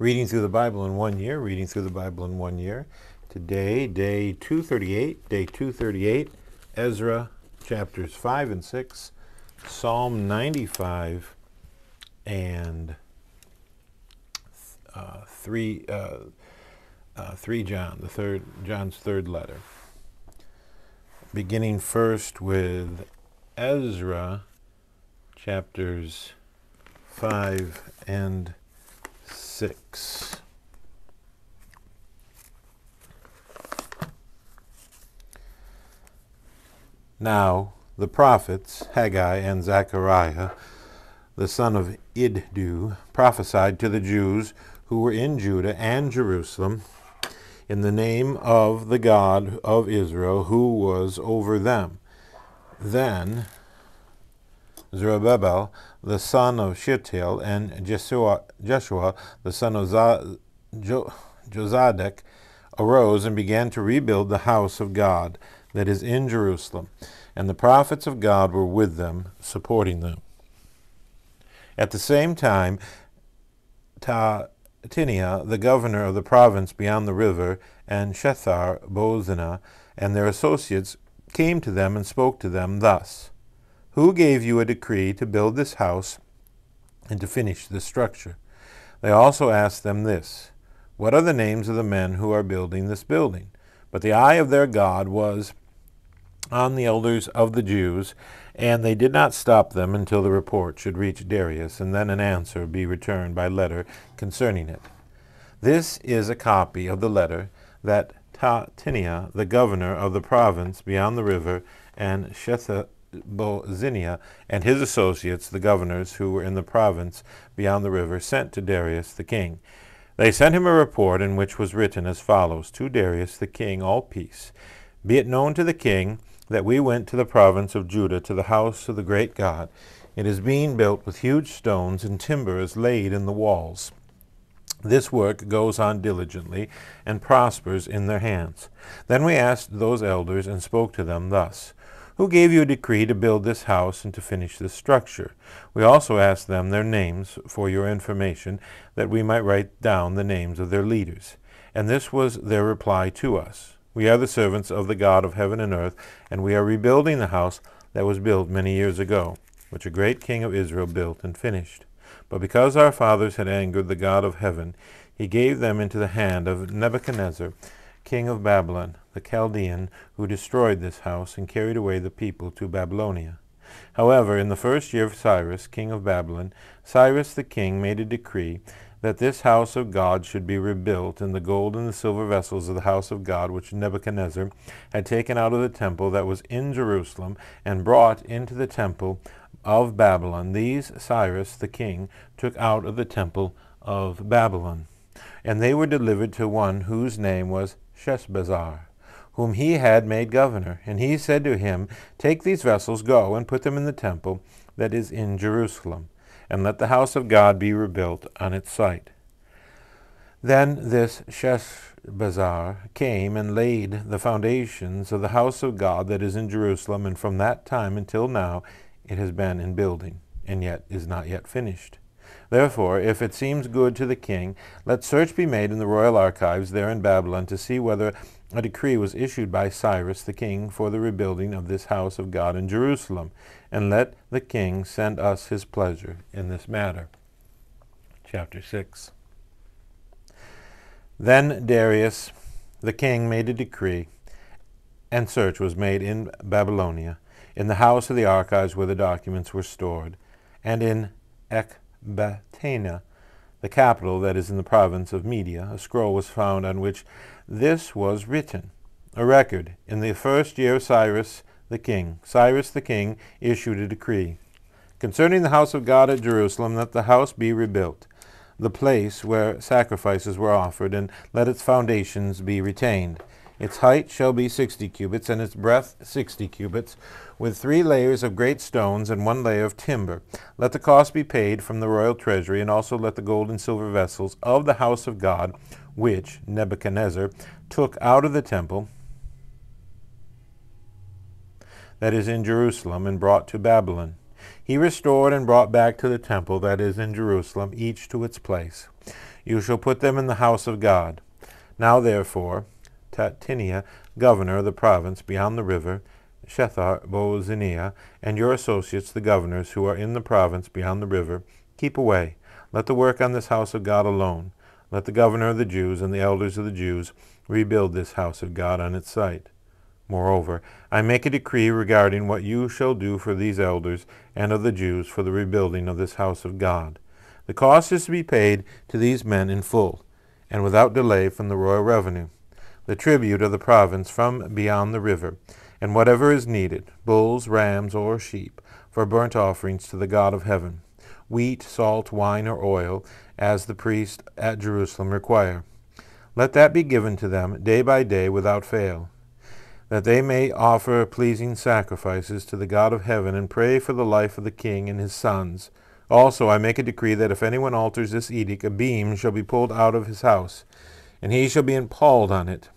Reading through the Bible in 1 year, reading through the Bible in 1 year. Today, day 238, Ezra chapters 5 and 6, Psalm 95, and 3 John, John's third letter. Beginning first with Ezra chapters 5 and 6. Now the prophets Haggai and Zechariah, the son of Iddu, prophesied to the Jews who were in Judah and Jerusalem in the name of the God of Israel, who was over them. Then Zerubbabel, the son of Shealtiel, and Jeshua, the son of Jozadak, arose and began to rebuild the house of God that is in Jerusalem, and the prophets of God were with them, supporting them. At the same time, Tatiniah, the governor of the province beyond the river, and Shethar-Bozenah, and their associates came to them and spoke to them thus: Who gave you a decree to build this house and to finish this structure? They also asked them this: What are the names of the men who are building this building? But the eye of their God was on the elders of the Jews, and they did not stop them until the report should reach Darius, and then an answer be returned by letter concerning it. This is a copy of the letter that Tatiniah, the governor of the province beyond the river, and Shethar-Bozenah and his associates, the governors who were in the province beyond the river, sent to Darius the king. They sent him a report in which was written as follows: To Darius the king, all peace. Be it known to the king that we went to the province of Judah, to the house of the great God. It is being built with huge stones, and timber is laid in the walls. This work goes on diligently and prospers in their hands. Then we asked those elders and spoke to them thus: Who gave you a decree to build this house and to finish this structure? We also asked them their names for your information, that we might write down the names of their leaders. And this was their reply to us: We are the servants of the God of heaven and earth, and we are rebuilding the house that was built many years ago, which a great king of Israel built and finished. But because our fathers had angered the God of heaven, he gave them into the hand of Nebuchadnezzar, king of Babylon, the Chaldean, who destroyed this house and carried away the people to Babylonia. However, in the first year of Cyrus, king of Babylon, Cyrus the king made a decree that this house of God should be rebuilt, and the gold and the silver vessels of the house of God, which Nebuchadnezzar had taken out of the temple that was in Jerusalem and brought into the temple of Babylon, these Cyrus the king took out of the temple of Babylon. And they were delivered to one whose name was Sheshbazzar, whom he had made governor. And he said to him, Take these vessels, go and put them in the temple that is in Jerusalem, and let the house of God be rebuilt on its site. Then this Sheshbazzar came and laid the foundations of the house of God that is in Jerusalem, and from that time until now it has been in building, and yet is not yet finished. Therefore, if it seems good to the king, let search be made in the royal archives there in Babylon to see whether a decree was issued by Cyrus the king for the rebuilding of this house of God in Jerusalem, and let the king send us his pleasure in this matter. Chapter 6. Then Darius the king made a decree, and search was made in Babylonia, in the house of the archives where the documents were stored, and in Ecbatana, the capital that is in the province of Media. A scroll was found on which this was written: A record. In the first year of Cyrus the king issued a decree concerning the house of God at Jerusalem, that the house be rebuilt, the place where sacrifices were offered, and let its foundations be retained. Its height shall be 60 cubits, and its breadth 60 cubits, with 3 layers of great stones and 1 layer of timber. Let the cost be paid from the royal treasury, and also let the gold and silver vessels of the house of God, which Nebuchadnezzar took out of the temple that is in Jerusalem and brought to Babylon, He restored and brought back to the temple that is in Jerusalem, each to its place. You shall put them in the house of God. Now therefore, Tattinia, governor of the province beyond the river, Shethar-bozenah, and your associates, the governors, who are in the province beyond the river, keep away. Let the work on this house of God alone. Let the governor of the Jews and the elders of the Jews rebuild this house of God on its site. Moreover, I make a decree regarding what you shall do for these elders and of the Jews for the rebuilding of this house of God. The cost is to be paid to these men in full, and without delay from the royal revenue, the tribute of the province from beyond the river, and whatever is needed, bulls, rams, or sheep, for burnt offerings to the God of heaven, wheat, salt, wine, or oil, as the priests at Jerusalem require. Let that be given to them day by day without fail, that they may offer pleasing sacrifices to the God of heaven and pray for the life of the king and his sons. Also I make a decree that if anyone alters this edict, a beam shall be pulled out of his house, and he shall be impaled on it,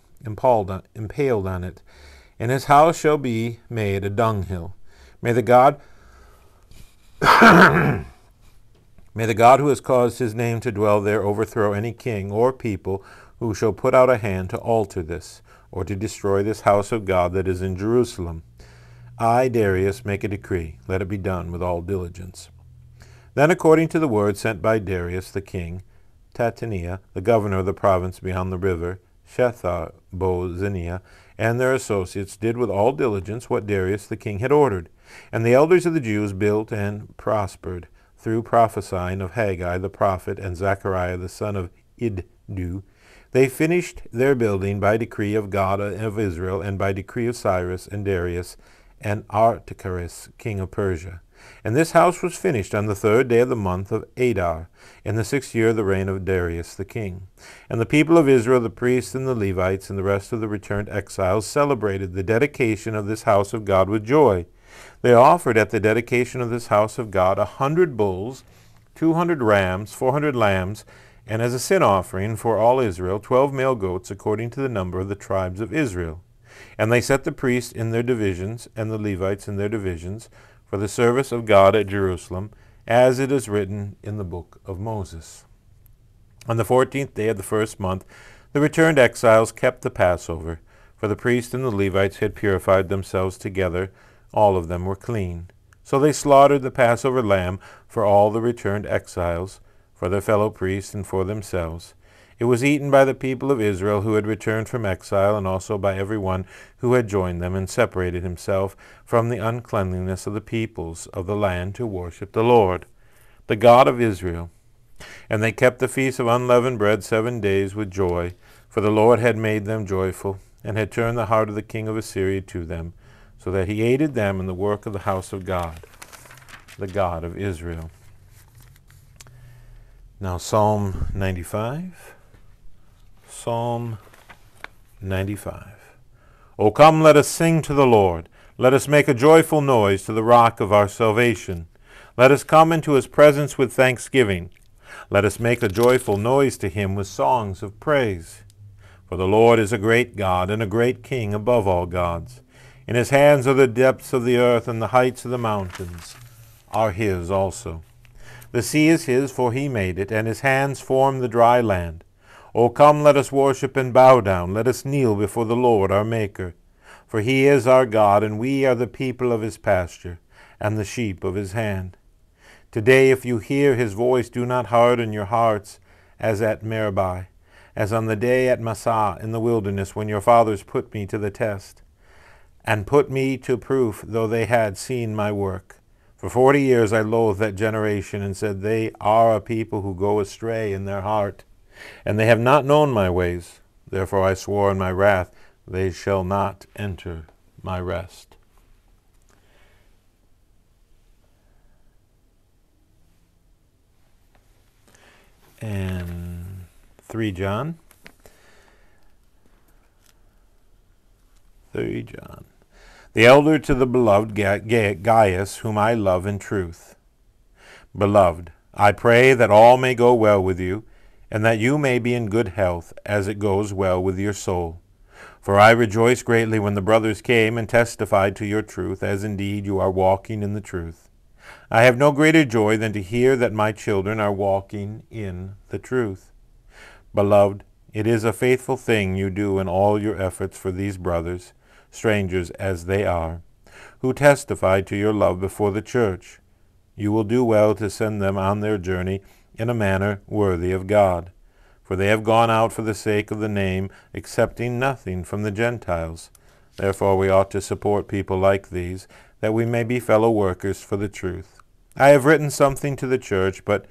and his house shall be made a dunghill. May the God May the God who has caused his name to dwell there overthrow any king or people who shall put out a hand to alter this, or to destroy this house of God that is in Jerusalem. I, Darius, make a decree. Let it be done with all diligence. Then, according to the word sent by Darius the king, Tattinia, the governor of the province beyond the river, Shethar-bozenah, and their associates did with all diligence what Darius the king had ordered. And the elders of the Jews built and prospered, through prophesying of Haggai the prophet and Zechariah the son of Iddu. They finished their building by decree of God of Israel, and by decree of Cyrus and Darius and Artaxerxes, king of Persia. And this house was finished on the 3rd day of the month of Adar, in the 6th year of the reign of Darius the king. And the people of Israel, the priests and the Levites, and the rest of the returned exiles, celebrated the dedication of this house of God with joy. They offered at the dedication of this house of God 100 bulls, 200 rams, 400 lambs, and as a sin offering for all Israel, 12 male goats according to the number of the tribes of Israel. And they set the priests in their divisions, and the Levites in their divisions, for the service of God at Jerusalem, as it is written in the book of Moses. On the 14th day of the 1st month, the returned exiles kept the Passover, for the priests and the Levites had purified themselves together. All of them were clean. So they slaughtered the Passover lamb for all the returned exiles, for their fellow priests and for themselves. It was eaten by the people of Israel who had returned from exile, and also by every one who had joined them and separated himself from the uncleanliness of the peoples of the land to worship the Lord, the God of Israel. And they kept the feast of unleavened bread 7 days with joy, for the Lord had made them joyful, and had turned the heart of the king of Assyria to them, so that he aided them in the work of the house of God, the God of Israel. Now Psalm 95. Psalm 95. O come, let us sing to the Lord. Let us make a joyful noise to the rock of our salvation. Let us come into his presence with thanksgiving. Let us make a joyful noise to him with songs of praise. For the Lord is a great God and a great King above all gods. In his hands are the depths of the earth, and the heights of the mountains are his also. The sea is his, for he made it, and his hands formed the dry land. O come, let us worship and bow down. Let us kneel before the Lord our Maker. For he is our God, and we are the people of his pasture, and the sheep of his hand. Today, if you hear his voice, do not harden your hearts, as at Meribah, as on the day at Massah in the wilderness, when your fathers put me to the test, and put me to proof, though they had seen my work. For 40 years I loathed that generation, and said, they are a people who go astray in their heart, and they have not known my ways. Therefore I swore in my wrath, they shall not enter my rest. And 3 John. 3 John. The elder to the beloved Gaius, whom I love in truth. Beloved, I pray that all may go well with you, and that you may be in good health, as it goes well with your soul. For I rejoiced greatly when the brothers came and testified to your truth, as indeed you are walking in the truth. I have no greater joy than to hear that my children are walking in the truth. Beloved, it is a faithful thing you do in all your efforts for these brothers, strangers as they are, who testify to your love before the church. You will do well to send them on their journey in a manner worthy of God, for they have gone out for the sake of the name, accepting nothing from the Gentiles. Therefore we ought to support people like these, that we may be fellow workers for the truth. I have written something to the church, but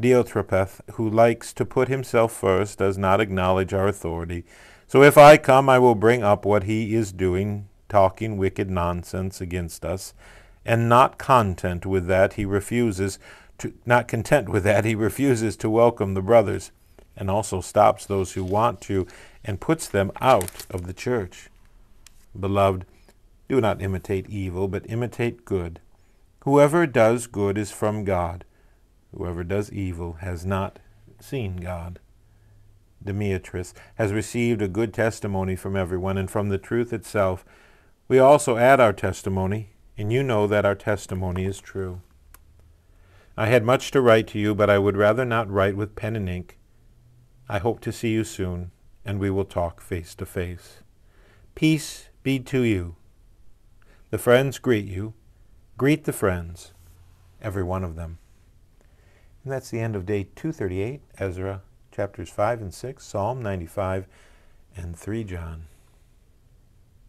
Diotrephes, who likes to put himself first, does not acknowledge our authority. So if I come, I will bring up what he is doing, talking wicked nonsense against us, and not content with that, he refuses to welcome the brothers, and also stops those who want to, and puts them out of the church. Beloved, do not imitate evil, but imitate good. Whoever does good is from God. Whoever does evil has not seen God. Demetrius has received a good testimony from everyone, and from the truth itself. We also add our testimony, and you know that our testimony is true. I had much to write to you, but I would rather not write with pen and ink. I hope to see you soon, and we will talk face to face. Peace be to you. The friends greet you. Greet the friends, every one of them. And that's the end of day 238, Ezra, chapters 5 and 6, Psalm 95, and 3 John.